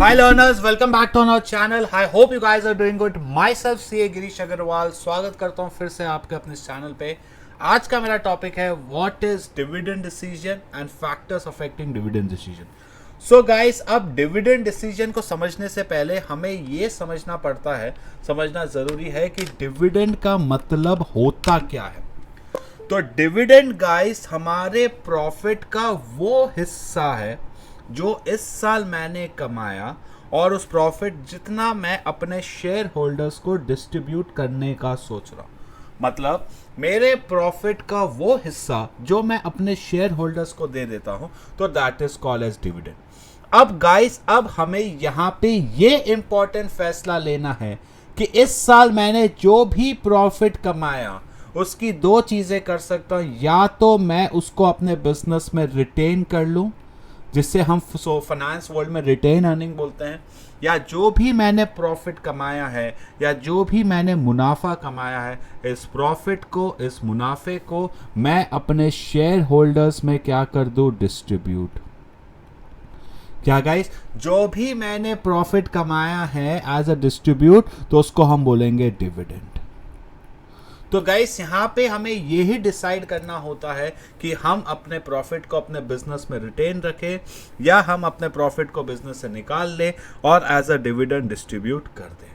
Hi learners, welcome back to our channel. I hope you guys are doing good. Myself CA Girish Agarwal स्वागत करता हूँ फिर से आपके अपने चैनल पे। आज का मेरा टॉपिक है what is dividend decision and factors affecting dividend decision. So guys, अब डिविडेंड डिसीजन को समझने से पहले हमें ये समझना ज़रूरी है कि डिविडेंड का मतलब होता क्या है। तो डिविडेंड गाइस हमारे प्रॉफिट का वो हिस्सा है जो इस साल मैंने कमाया और उस प्रॉफिट जितना मैं अपने शेयर होल्डर्स को डिस्ट्रीब्यूट करने का सोच रहा हूँ। मतलब मेरे प्रॉफिट का वो हिस्सा जो मैं अपने शेयर होल्डर्स को दे देता हूँ, तो that is called as dividend. अब गाइस, अब हमें यहाँ पे ये इंपॉर्टेंट फैसला लेना है कि इस साल मैंने जो भी प्रॉफिट कमाया उसकी दो चीज़ें कर सकता हूँ। या तो मैं उसको अपने बिजनेस में रिटेन कर लूँ, जिससे हम फाइनेंस वर्ल्ड में रिटेन अर्निंग बोलते हैं, या जो भी मैंने प्रॉफिट कमाया है या जो भी मैंने मुनाफा कमाया है, इस प्रॉफिट को, इस मुनाफे को मैं अपने शेयर होल्डर्स में क्या कर दूं, डिस्ट्रीब्यूट। क्या गाइस, जो भी मैंने प्रॉफिट कमाया है एज अ डिस्ट्रीब्यूट, तो उसको हम बोलेंगे डिविडेंड। तो गाइस, यहाँ पे हमें यही डिसाइड करना होता है कि हम अपने प्रॉफिट को अपने बिजनेस में रिटेन रखें या हम अपने प्रॉफिट को बिजनेस से निकाल लें और एज अ डिविडेंड डिस्ट्रीब्यूट कर दें।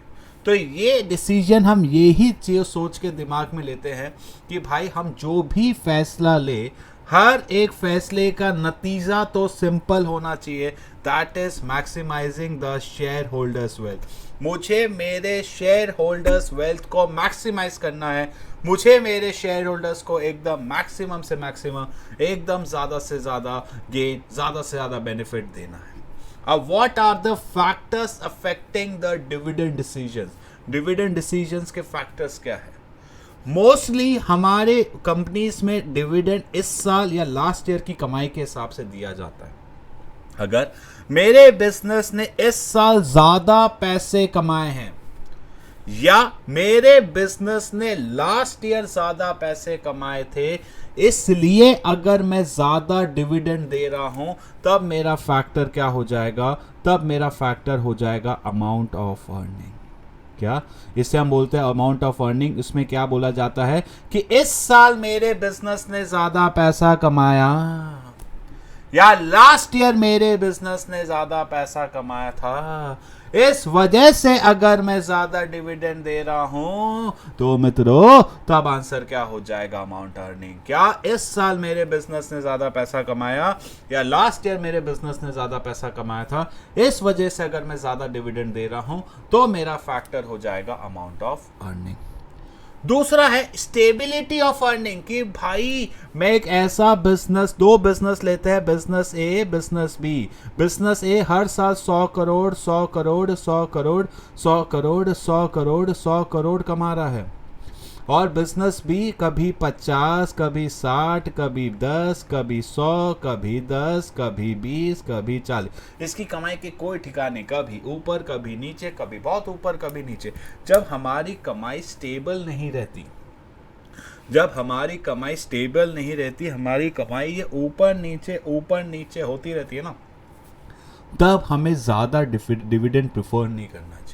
तो ये डिसीजन हम यही चीज सोच के दिमाग में लेते हैं कि भाई हम जो भी फैसला ले, हर एक फैसले का नतीजा तो सिंपल होना चाहिए, that is maximising the shareholders wealth. मुझे मेरे शेयर होल्डर्स वेल्थ को मैक्सिमाइज करना है, मुझे मेरे शेयर होल्डर्स को एकदम मैक्सिमम से मैक्सिमम, एकदम ज़्यादा से ज़्यादा गेन, ज़्यादा से ज़्यादा बेनिफिट देना है। अब what are the factors affecting the dividend decisions? Dividend decisions के फैक्टर्स क्या है? मोस्टली हमारे कंपनीज में डिविडेंड इस साल या लास्ट ईयर की कमाई के हिसाब से दिया जाता है। अगर मेरे बिजनेस ने इस साल ज्यादा पैसे कमाए हैं या मेरे बिजनेस ने लास्ट ईयर ज्यादा पैसे कमाए थे, इसलिए अगर मैं ज्यादा डिविडेंड दे रहा हूं, तब मेरा फैक्टर क्या हो जाएगा? तब मेरा फैक्टर हो जाएगा अमाउंट ऑफ अर्निंग। क्या इसे हम बोलते हैं अमाउंट ऑफ अर्निंग। इसमें क्या बोला जाता है कि इस साल मेरे बिजनेस ने ज्यादा पैसा कमाया या लास्ट ईयर मेरे बिजनेस ने ज्यादा पैसा कमाया था, इस वजह से अगर मैं ज्यादा डिविडेंड दे रहा हूं, तो मित्रों तब आंसर क्या हो जाएगा? Amount earning. क्या इस साल मेरे बिजनेस ने ज्यादा पैसा कमाया या लास्ट ईयर मेरे बिजनेस ने ज्यादा पैसा कमाया था, इस वजह से अगर मैं ज्यादा डिविडेंड दे रहा हूं, तो मेरा फैक्टर हो जाएगा अमाउंट ऑफ अर्निंग। दूसरा है स्टेबिलिटी ऑफ अर्निंग, कि भाई मैं एक ऐसा बिजनेस, दो बिजनेस लेते हैं, बिजनेस ए, बिजनेस बी। बिजनेस ए हर साल 100 करोड़ 100 करोड़ 100 करोड़ 100 करोड़ 100 करोड़ 100 करोड़ कमा रहा है, और बिजनेस बी कभी 50, कभी 60, कभी 10, कभी 100, कभी 10, कभी 20, कभी 40। इसकी कमाई के कोई ठिकाने, कभी ऊपर कभी नीचे, कभी बहुत ऊपर कभी नीचे। जब हमारी कमाई स्टेबल नहीं रहती, हमारी कमाई ये ऊपर नीचे होती रहती है ना, तब हमें ज़्यादा डिविडेंड प्रेफर नहीं करना चाहिए।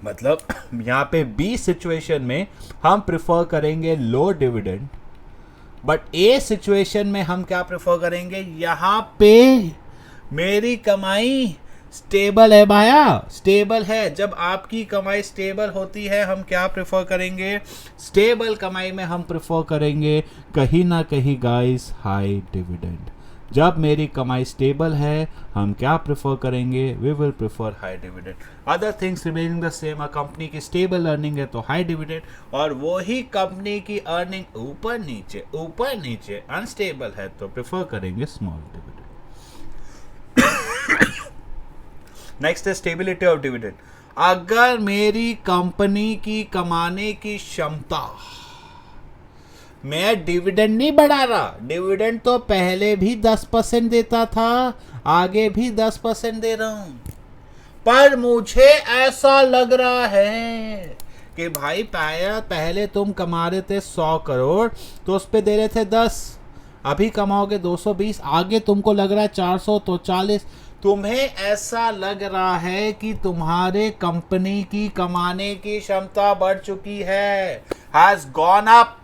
मतलब यहाँ पे बी सिचुएशन में हम प्रेफर करेंगे लो डिविडेंड, बट ए सिचुएशन में हम क्या प्रेफर करेंगे? यहाँ पे मेरी कमाई स्टेबल है भाया, स्टेबल है। जब आपकी कमाई स्टेबल होती है, हम क्या प्रेफर करेंगे? स्टेबल कमाई में हम प्रेफर करेंगे कहीं ना कहीं गाइस हाई डिविडेंड। जब मेरी कमाई स्टेबल है, हम क्या प्रेफर करेंगे? We will prefer high dividend. Other things remaining the same. Company की स्टेबल अर्निंग है तो हाई डिविडेंड, और वही कंपनी की अर्निंग ऊपर नीचे अनस्टेबल है तो प्रेफर करेंगे स्मॉल डिविडेंड। नेक्स्ट है स्टेबिलिटी ऑफ डिविडेंड। अगर मेरी कंपनी की कमाने की क्षमता, मैं डिविडेंड नहीं बढ़ा रहा, डिविडेंड तो पहले भी 10% देता था, आगे भी 10% दे रहा हूं, पर मुझे ऐसा लग रहा है कि भाई पहले तुम कमा रहे थे 100 करोड़ तो उस पे दे रहे थे 10, अभी कमाओगे 220, आगे तुमको लग रहा है 400 तो 40, तुम्हें ऐसा लग रहा है कि तुम्हारे कंपनी की कमाने की क्षमता बढ़ चुकी है, हैज गॉन अप,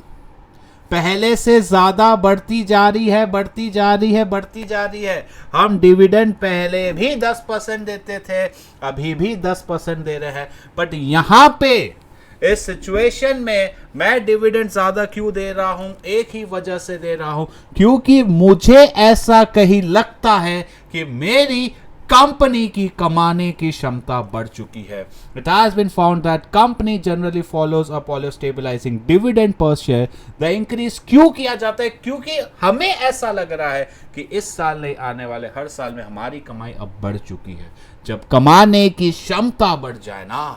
पहले से ज्यादा बढ़ती जा रही है, बढ़ती जा रही है, बढ़ती जा रही है। हम डिविडेंड पहले भी 10% देते थे, अभी भी 10% दे रहे हैं, बट यहां पे इस सिचुएशन में मैं डिविडेंड ज्यादा क्यों दे रहा हूं? एक ही वजह से दे रहा हूं, क्योंकि मुझे ऐसा कहीं लगता है कि मेरी कंपनी की कमाने की क्षमता बढ़ चुकी है। It has been found that company generally follows a policy stabilising dividend per share. The increase क्यों किया जाता है? क्योंकि हमें ऐसा लग रहा है कि इस साल नहीं, आने वाले हर साल में हमारी कमाई अब बढ़ चुकी है। जब कमाने की क्षमता बढ़ जाए ना,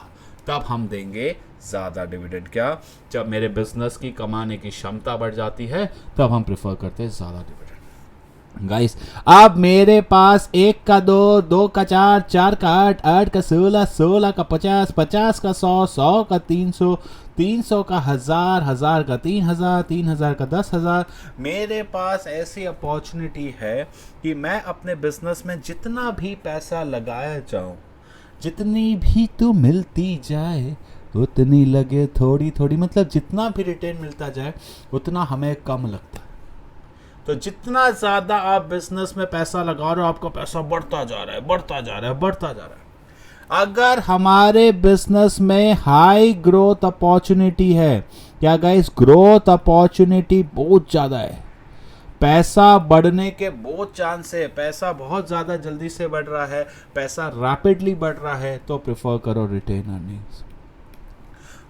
तब हम देंगे ज्यादा डिविडेंड। क्या? जब मेरे बिजनेस की कमाने की क्षमता बढ़ जाती है, तब हम प्रेफर करते हैं ज्यादा डिविडेंड। गाइस, अब मेरे पास 1 का 2, 2 का 4, 4 का 8, 8 का 16, 16 का 50, 50 का 100, 100 का 300, 300 का 1000, 1000 का 3000, 3000 का 10,000। मेरे पास ऐसी अपॉर्चुनिटी है कि मैं अपने बिजनेस में जितना भी पैसा लगाया जाऊं, जितनी भी तो मिलती जाए उतनी लगे थोड़ी थोड़ी, मतलब जितना भी रिटर्न मिलता जाए उतना हमें कम लगता है। तो जितना ज्यादा आप बिजनेस में पैसा लगा रहे हो, आपका पैसा बढ़ता जा रहा है, बढ़ता जा रहा है, बढ़ता जा रहा है। अगर हमारे बिजनेस में हाई ग्रोथ अपॉर्चुनिटी है, क्या गाइस, ग्रोथ अपॉर्चुनिटी बहुत ज्यादा है, पैसा बढ़ने के बहुत चांस है, पैसा बहुत ज़्यादा जल्दी से बढ़ रहा है, पैसा रैपिडली बढ़ रहा है, तो प्रेफर करो रिटेन अर्निंग्स।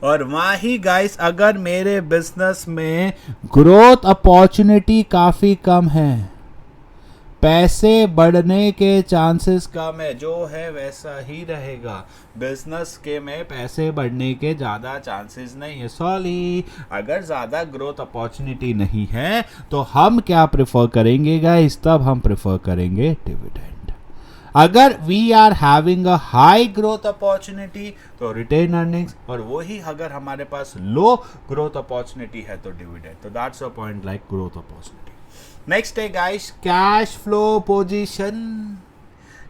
और वहीं गाइस, अगर मेरे बिजनेस में ग्रोथ अपॉर्चुनिटी काफ़ी कम है, पैसे बढ़ने के चांसेस कम है, जो है वैसा ही रहेगा, बिजनेस के में पैसे बढ़ने के ज़्यादा चांसेस नहीं है। सॉरी, अगर ज़्यादा ग्रोथ अपॉर्चुनिटी नहीं है तो हम क्या प्रेफर करेंगे गाइस? तब हम प्रेफर करेंगे डिविडेंड। अगर we are having a high growth opportunity तो रिटेन अर्निंग्स, और वही अगर हमारे पास लो ग्रोथ अपॉर्चुनिटी है तो डिविडेंड। तो that's a point like growth opportunity. Next है गाइस, कैश फ्लो पोजीशन।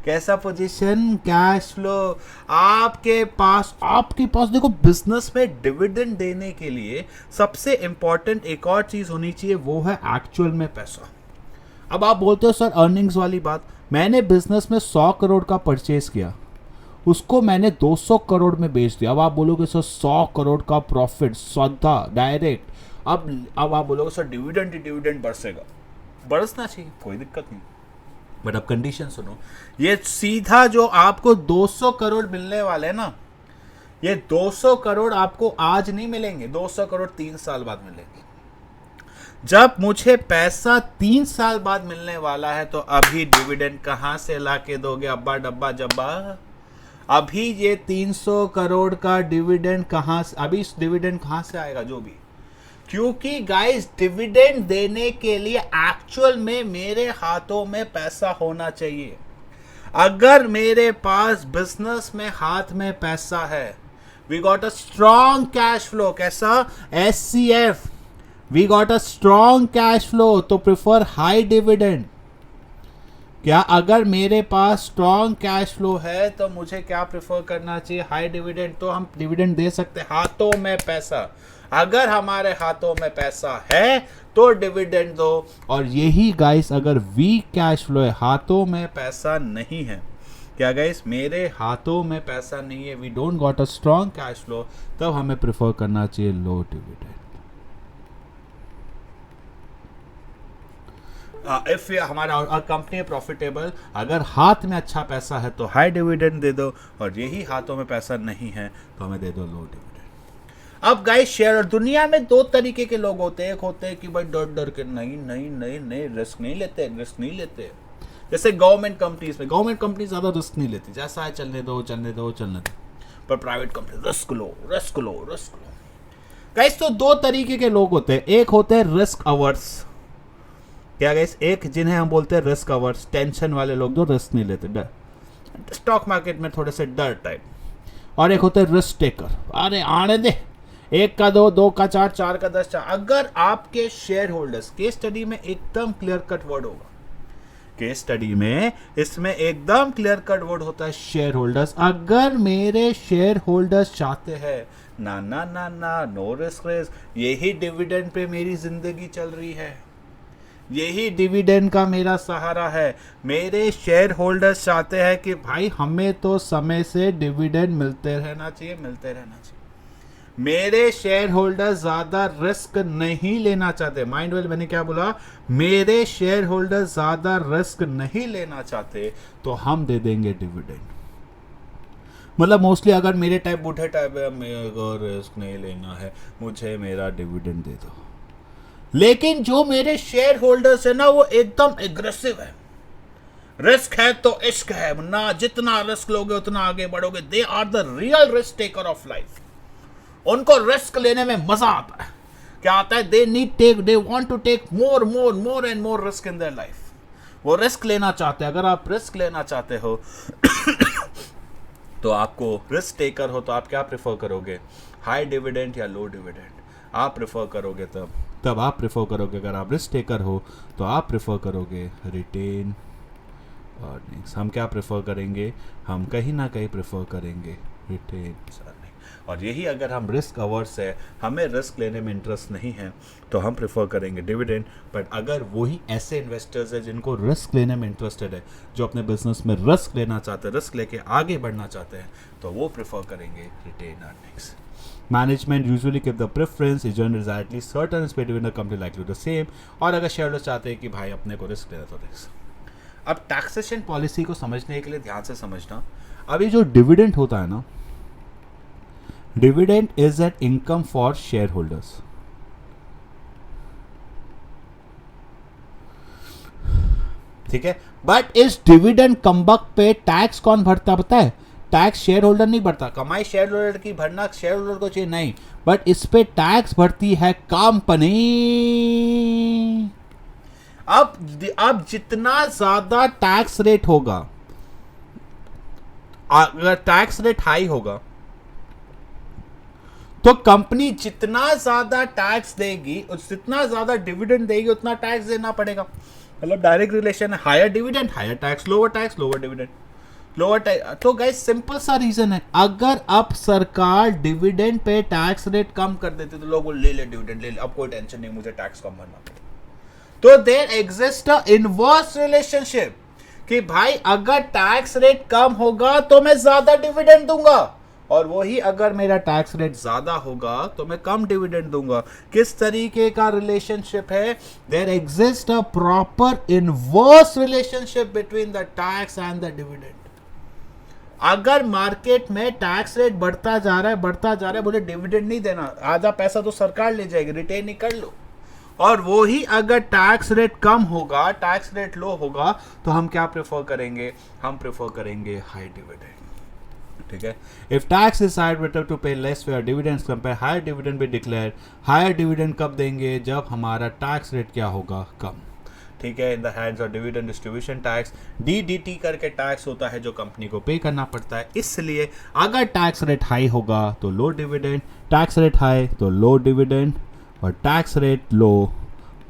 कैसा पोजीशन? Cash flow. आपके पास देखो, बिजनेस में डिविडेंड देने के लिए सबसे इंपॉर्टेंट एक और चीज होनी चाहिए, वो है एक्चुअल में पैसा। अब आप बोलते हो सर अर्निंग्स वाली बात, मैंने बिजनेस में 100 करोड़ का परचेज किया, उसको मैंने 200 करोड़ में बेच दिया। अब आप बोलोगे सर 100 करोड़ का प्रॉफिट सीधा डायरेक्ट, अब आप बोलोगे सर डिविडेंड बरसेगा, बरसना चाहिए, कोई दिक्कत नहीं, बट अब कंडीशन सुनो, ये सीधा जो आपको 200 करोड़ मिलने वाले हैं ना, ये 200 करोड़ आपको आज नहीं मिलेंगे, 200 करोड़ 3 साल बाद मिलेंगे। जब मुझे पैसा 3 साल बाद मिलने वाला है, तो अभी डिविडेंड कहां से लाके दोगे अब्बा डब्बा जब्बा? अभी ये 300 करोड़ का डिविडेंड कहां से, अभी डिविडेंड कहां से आएगा? जो भी, क्योंकि गाइस डिविडेंड देने के लिए एक्चुअल में मेरे हाथों में पैसा होना चाहिए। अगर मेरे पास बिजनेस में हाथ में पैसा है, we got a strong cash flow. कैसा? SCF, we got a strong cash flow, तो प्रिफर हाई डिविडेंड। क्या? अगर मेरे पास स्ट्रॉन्ग कैश फ्लो है तो मुझे क्या प्रेफर करना चाहिए? High dividend. तो हम डिविडेंड दे सकते हैं, हाथों में पैसा। अगर हमारे हाथों में पैसा है तो डिविडेंड दो। और यही गाइस, अगर वीक कैश फ्लो है, हाथों में पैसा नहीं है, क्या गाइस, मेरे हाथों में पैसा नहीं है, we don't got a strong cash flow, तब हमें प्रेफर करना चाहिए लो डिविडेंड। इफ हमारा कंपनी प्रॉफिटेबल, अगर हाथ में अच्छा पैसा है तो हाई डिविडेंड दे दो, और यही हाथों में पैसा नहीं है तो हमें दे दो लो डिविडेंड। अब गाइस, शेयर और दुनिया में 2 तरीके के लोग होते हैं। एक होते हैं कि भाई डर के नहीं रिस्क नहीं लेते। जैसे गवर्नमेंट कंपनीज में, गवर्नमेंट कंपनी ज्यादा रिस्क नहीं लेती, जैसा है चलने दो। पर प्राइवेट कंपनी रिस्क लो। गाइस, तो 2 तरीके के लोग होते हैं। एक होते हैं रिस्क अवर्स। क्या गाइस? एक जिन्हें हम बोलते हैं रिस्क अवर्स, टेंशन वाले लोग जो रिस्क नहीं लेते, डर, स्टॉक मार्केट में थोड़े से डर टाइप। और एक होते हैं रिस्क टेकर, अरे आने दे, 1 का 2, 2 का 4, 4 का 10। अगर आपके शेयर होल्डर्स, केस स्टडी में एकदम क्लियर कट वर्ड होगा केस स्टडी में इसमें एकदम क्लियर कट वर्ड होता है शेयर होल्डर्स। अगर मेरे शेयर होल्डर्स चाहते हैं ना ना ना ना, नो रिस्क रेस, यही डिविडेंड पे मेरी जिंदगी चल रही है, यही डिविडेंड का मेरा सहारा है। मेरे शेयर होल्डर्स चाहते हैं कि भाई हमें तो समय से डिविडेंड मिलते रहना चाहिए, मिलते रहना चाहिए। मेरे शेयर होल्डर ज्यादा रिस्क नहीं लेना चाहते। माइंड वेल, मैंने क्या बोला? मेरे शेयर होल्डर ज्यादा रिस्क नहीं लेना चाहते तो हम दे देंगे डिविडेंड। मतलब मोस्टली अगर मेरे टाइप बूढ़े टाइप है, मेरे को रिस्क नहीं लेना है, मुझे मेरा डिविडेंड दे दो। लेकिन जो मेरे शेयर होल्डर्स है ना, वो एकदम एग्रेसिव है। रिस्क है तो इश्क है ना, जितना रिस्क लोगे उतना आगे बढ़ोगे। They are the real risk taker of life. उनको रिस्क लेने में मजा आता है। क्या आता है? They want to take more and more risk in their life. वो रिस्क लेना चाहते हैं। अगर आप रिस्क लेना चाहते हो तो आपको रिस्क टेकर हो तो आप क्या प्रेफर करोगे? हाई डिविडेंड या लो डिविडेंड? आप प्रेफर करोगे तब आप प्रेफर करोगे, अगर आप रिस्क टेकर हो तो आप प्रेफर करोगे रिटेन अर्निंग्स। हम क्या प्रेफर करेंगे? हम कहीं ना कहीं प्रेफर करेंगे रिटेन अर्निंग। और यही अगर हम रिस्क अवर्स है, हमें रिस्क लेने में इंटरेस्ट नहीं है, तो हम प्रेफर करेंगे डिविडेंड। बट अगर वही ऐसे इन्वेस्टर्स है जिनको रिस्क लेने में इंटरेस्टेड है, जो अपने बिजनेस में रिस्क लेना चाहते हैं, रिस्क लेके आगे बढ़ना चाहते हैं, तो वो प्रेफर करेंगे retain earnings. Management usually give the preference is at least certain spread with the company likely the same. और अगर शेयरहोल्डर्स चाहते हैं कि भाई अपने को रिस्क लेना तो रिस्क। अब टैक्सेशन पॉलिसी को समझने के लिए ध्यान से समझना। अभी जो डिविडेंड होता है ना, dividend is an income for share holders. ठीक है, बट इस डिविडेंड कमबक पे टैक्स कौन भरता पता है? टैक्स शेयर होल्डर नहीं भरता। कमाई शेयर होल्डर की भरना शेयर होल्डर को चाहिए नहीं, बट इस पे टैक्स भरती है कंपनी। अब जितना ज्यादा टैक्स रेट होगा, अगर टैक्स रेट हाई होगा तो कंपनी जितना ज्यादा टैक्स देगी, जितना ज्यादा डिविडेंड देगी, उतना टैक्स देना पड़ेगा। मतलब डायरेक्ट रिलेशन है। Higher dividend higher tax, lower tax lower dividend, lower tax. तो गाइस सिंपल सा रीजन है। अगर अब सरकार डिविडेंड पे टैक्स रेट कम कर देती तो लोग ले डिविडेंड ले, अब कोई टेंशन नहीं, मुझे टैक्स कम भरना पड़ेगा। तो there exist a inverse relationship कि भाई अगर टैक्स रेट कम होगा तो मैं ज्यादा डिविडेंड दूंगा, और वही अगर मेरा टैक्स रेट ज्यादा होगा तो मैं कम डिविडेंड दूंगा। किस तरीके का रिलेशनशिप है? There exist a proper inverse relationship between the tax and the dividend. अगर मार्केट में टैक्स रेट बढ़ता जा रहा है, बोले डिविडेंड नहीं देना, आधा पैसा तो सरकार ले जाएगी, रिटेन ही कर लो। और वो ही अगर टैक्स रेट कम होगा, टैक्स रेट लो होगा, तो हम क्या प्रेफर करेंगे? हम प्रेफर करेंगे हाई डिविडेंड। ठीक है, if tax is higher better to pay less fair dividends compare higher dividend be declare. Higher dividend कब देंगे? जब हमारा टैक्स रेट क्या होगा? कम। ठीक है, in the hands of dividend distribution tax, DDT करके टैक्स होता है जो कंपनी को पे करना पड़ता है। इसलिए अगर टैक्स रेट हाई होगा तो low dividend, tax rate high तो लो डिविडेंड, और टैक्स रेट लो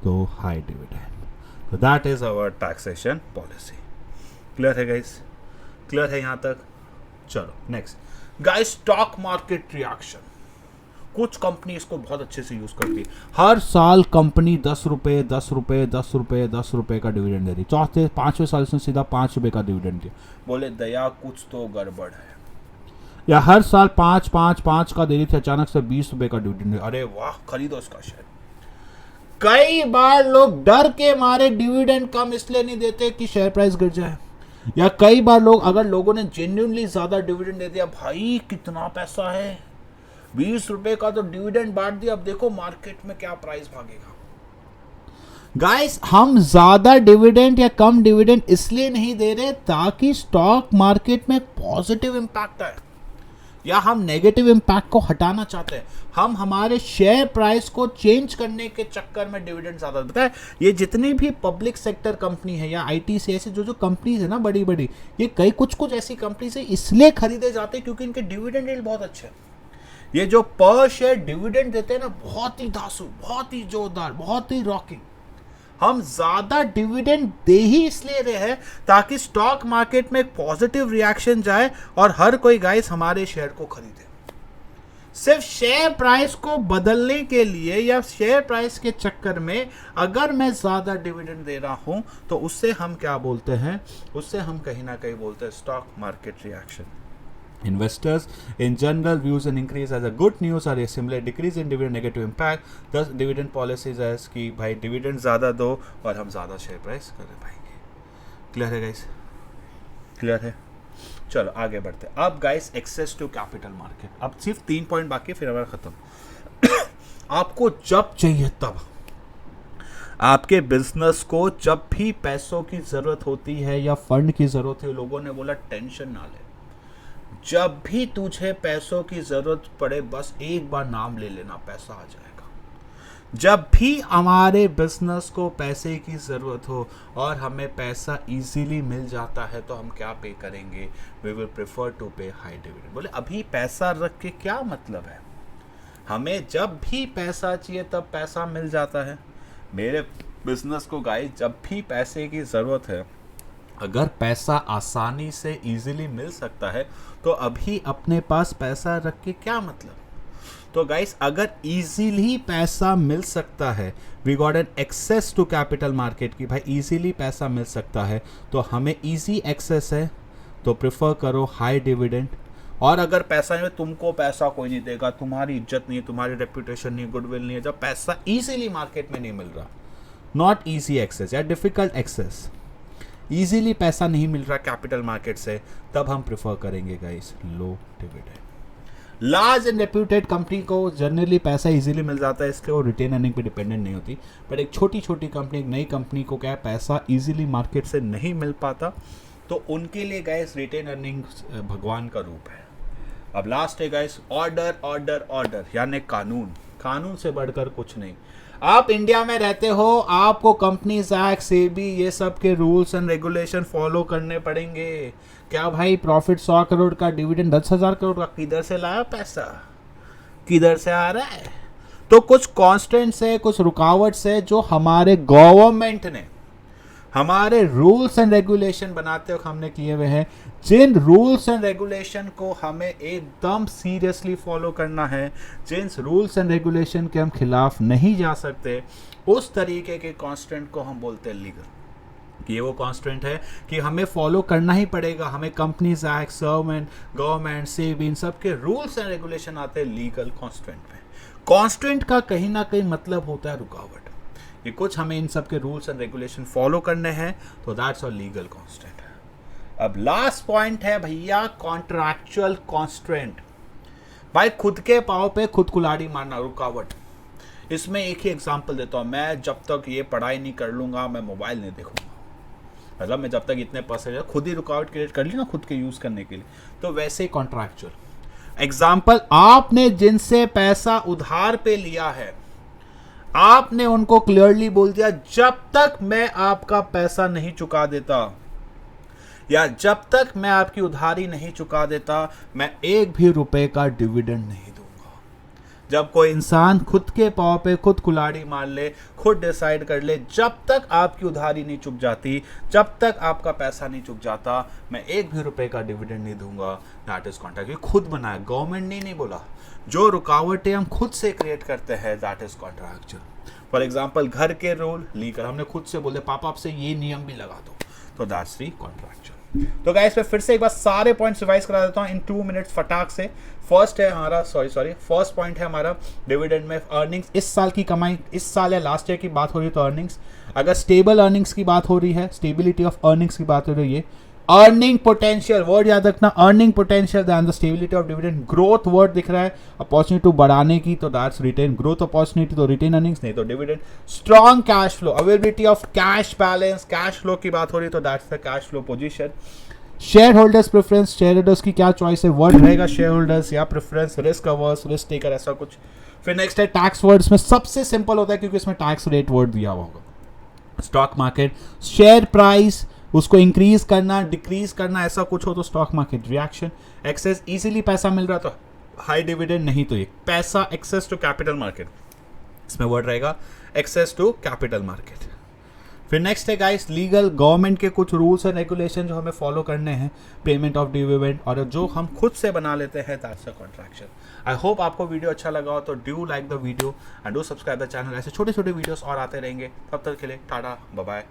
तो हाई डिविडेंड। तो that is our taxation policy. Clear है गाइस? क्लियर है यहाँ तक? चलो next guys, stock market reaction. कुछ कंपनी इसको बहुत अच्छे से यूज करती है। हर साल कंपनी 10 रुपए का डिविडेंड दे रही। चौथे 5वें साल से सीधा 5 रुपए का डिविडेंड दिया। बोले दया कुछ तो गड़बड़ है। या हर साल 5 का दे रही थी, अचानक से 20 रुपए का डिविडेंड। अरे वाह, खरीदो इसका शेयर। कई बार लोग डर के मारे डिविडेंड कम इसलिए नहीं देते कि शेयर प्राइस गिर जाए, या कई बार लोग, अगर लोगों ने जेन्युइनली ज्यादा डिविडेंड दे दिया, भाई कितना पैसा है, 20 रुपए का तो डिविडेंड बांट दिया, अब देखो मार्केट में क्या प्राइस भागेगा। गाइस, हम ज्यादा डिविडेंड या कम डिविडेंड इसलिए नहीं दे रहे ताकि स्टॉक मार्केट में पॉजिटिव इंपैक्ट आए, या हम नेगेटिव इंपैक्ट को हटाना चाहते हैं। हम हमारे शेयर प्राइस को चेंज करने के चक्कर में डिविडेंड ज्यादा देता है। ये जितनी भी पब्लिक सेक्टर कंपनी है या IT से ऐसे जो कंपनीज है ना बड़ी बड़ी, ये कई कुछ ऐसी कंपनीज है इसलिए खरीदे जाते हैं क्योंकि इनके डिविडेंड यील्ड बहुत अच्छे हैं। ये जो पर शेयर डिविडेंड देते हैं ना, बहुत ही धांसू, बहुत ही जोरदार, बहुत ही रॉकिंग। हम ज़्यादा डिविडेंड दे ही इसलिए रहे हैं ताकि स्टॉक मार्केट में एक पॉजिटिव रिएक्शन जाए और हर कोई गाइस हमारे शेयर को खरीदे। सिर्फ शेयर प्राइस को बदलने के लिए या शेयर प्राइस के चक्कर में अगर मैं ज़्यादा डिविडेंड दे रहा हूं तो उससे हम क्या बोलते हैं, उससे हम कहीं ना कहीं बोलते हैं stock market reaction. Investors in general views an increase as a good news or a similar decrease in dividend negative impact. Thus dividend policies as कि भाई डिविडेंड ज़्यादा दो और हम ज़्यादा शेयर प्राइस कर पाएंगे। क्लियर है गाइस? क्लियर है? चलो आगे बढ़ते हैं। अब guys access to capital market, अब सिर्फ 3 पॉइंट बाकी फिर हमारा खत्म। आपको जब चाहिए तब, आपके बिजनेस को जब भी पैसों की जरूरत होती है या फंड की जरूरत है, लोगों ने बोला टेंशन ना ले, जब भी तुझे पैसों की जरूरत पड़े बस एक बार नाम ले लेना, पैसा आ जाएगा। जब भी हमारे बिजनेस को पैसे की ज़रूरत हो और हमें पैसा इजीली मिल जाता है तो हम क्या पे करेंगे? वी विल प्रेफर टू पे हाई डिविडेंड। बोले अभी पैसा रख के क्या मतलब है, हमें जब भी पैसा चाहिए तब पैसा मिल जाता है। मेरे बिजनेस को गाइस जब भी पैसे की ज़रूरत है, अगर पैसा आसानी से इजीली मिल सकता है तो अभी अपने पास पैसा रख के क्या मतलब। तो गाइस अगर इजीली पैसा मिल सकता है, we got an access to capital market की भाई इजीली पैसा मिल सकता है तो हमें इजी एक्सेस है तो प्रेफर करो हाई डिविडेंड। और अगर पैसा नहीं, तुमको पैसा कोई नहीं देगा, तुम्हारी इज्जत नहीं, तुम्हारी रेपुटेशन नहीं, गुडविल नहीं है, जब पैसा इजीली मार्केट में नहीं मिल रहा, नॉट इजी एक्सेस या डिफिकल्ट एक्सेस, इजीली पैसा नहीं मिल रहा कैपिटल मार्केट से, तब हम प्रेफर करेंगे guys low dividend. Large and reputed company को जनरली पैसा इजीली मिल जाता है इसलिए वो रिटेन अर्निंग पे डिपेंडेंट नहीं होती। बट एक छोटी छोटी कंपनी, एक नई कंपनी को क्या है पैसा इजीली मार्केट से नहीं मिल पाता, तो उनके लिए गाइस रिटेन अर्निंग भगवान का रूप है। अब लास्ट है गाइस ऑर्डर ऑर्डर ऑर्डर, यानी कानून, कानून से बढ़कर कुछ नहीं। आप इंडिया में रहते हो, आपको कंपनीज एक्ट, सेबी, ये सब के रूल्स एंड रेगुलेशन फॉलो करने पड़ेंगे। क्या भाई प्रॉफिट 100 करोड़ का, डिविडेंड 10,000 करोड़ का, किधर से लाया पैसा, किधर से आ रहा है? तो कुछ कॉन्स्टेंट्स है, कुछ रुकावट्स है जो हमारे गवर्नमेंट ने हमारे रूल्स एंड रेगुलेशन बनाते वक्त हमने किए हुए हैं, जिन रूल्स एंड रेगुलेशन को हमें एकदम सीरियसली फॉलो करना है, जिन रूल्स एंड रेगुलेशन के हम खिलाफ नहीं जा सकते, उस तरीके के कांस्टेंट को हम बोलते हैं लीगल। कि ये वो कांस्टेंट है कि हमें फॉलो करना ही पड़ेगा, हमें companies act, servant, government, SEBI, इन सब के रूल्स एंड रेगुलेशन आते हैं लीगल कांस्टेंट में। कांस्टेंट का कहीं ना कहीं मतलब होता है रुकावट, ये कुछ हमें इन सब के रूल्स एंड रेगुलेशन फॉलो करने हैं, तो दैट्स अ लीगल कांस्टेंट। अब लास्ट पॉइंट है भैया कॉन्ट्रैक्चुअल कांस्टेंट। भाई खुद के पाँव पे खुद कुल्हाड़ी मारना, रुकावट। इसमें एक ही एग्जांपल देता हूँ, मैं जब तक ये पढ़ाई नहीं कर लूँगा मैं मोबाइल नहीं देखूँगा, मतलब मैं जब तक इतने परसेंट खुद ही रुकावट क्रिएट कर ली ना खुद के यूज़ करने के लिए, तो वैसे ही कॉन्ट्रैक्चुअल एग्जाम्पल, आपने जिनसे पैसा उधार पे लिया है, आपने उनको क्लियरली बोल दिया जब तक मैं आपका पैसा नहीं चुका देता या जब तक मैं आपकी उधारी नहीं चुका देता मैं एक भी रुपए का डिविडेंड नहीं दूंगा। जब कोई इंसान खुद के पाँव पे खुद कुल्हाड़ी मार ले, खुद डिसाइड कर ले जब तक आपकी उधारी नहीं चुक जाती, जब तक आपका पैसा नहीं चुक जाता, मैं एक भी रुपए का डिविडेंड नहीं दूंगा, दैट इज कॉन्ट्रैक्ट। खुद बनाया, गवर्नमेंट ने नहीं बोला। जो रुकावटें हम खुद से क्रिएट करते हैं that is contractual. For example घर के रूल लीगल, हमने खुद से बोले पापा आपसे ये नियम भी लगा दो, तो दैट्स दी कॉन्ट्रैक्चुअल। तो गाइस मैं फिर से एक बार सारे पॉइंट्स रिवाइज करा देता हूँ इन 2 मिनट्स फटाक से। फर्स्ट है हमारा फर्स्ट पॉइंट है हमारा डिविडेंड में अर्निंग्स, इस साल की कमाई, इस साल या लास्ट ईयर की बात हो रही है तो अर्निंग्स, अगर स्टेबल अर्निंग्स की बात हो रही है, स्टेबिलिटी ऑफ अर्निंग्स की बात हो रही है, अर्निंग पोटेंशियल वर्ड याद रखना, earning potential than the stability of dividend, growth word दिख रहा है अपॉर्चुनिटी टू बढ़ाने की, तो दैट्स रिटेन ग्रोथ अपॉर्चुनिटी, तो रिटेन अर्निंग्स नहीं तो dividend. Strong cash flow, availability of cash balance, cash flow की बात हो रही है तो that's the cash flow position. Shareholders preference, shareholders की क्या चॉइस है, वर्ड रहेगा शेयर होल्डर्स या preference, risk averse, risk taker, ऐसा कुछ। फिर नेक्स्ट है टैक्स वर्ड्स में सबसे सिंपल होता है क्योंकि इसमें टैक्स रेट वर्ड दिया हुआ होगा। स्टॉक मार्केट, शेयर प्राइस उसको इंक्रीज करना, डिक्रीज करना, ऐसा कुछ हो तो stock market reaction. Access, easily पैसा मिल रहा तो हाई डिविडेंड, नहीं तो ये पैसा एक्सेस टू कैपिटल मार्केट, इसमें वर्ड रहेगा एक्सेस टू कैपिटल मार्केट। फिर नेक्स्ट है गाइस लीगल गवर्नमेंट के कुछ रूल्स एंड रेगुलेशन जो हमें फॉलो करने हैं पेमेंट ऑफ डिविडेंड, और जो हम खुद से बना लेते हैं that's a contraction. I hope आपको वीडियो अच्छा लगा हो तो do like the video and do subscribe the channel. ऐसे छोटे छोटे वीडियोस और आते रहेंगे, तब तक के लिए टाटा बाय बाय।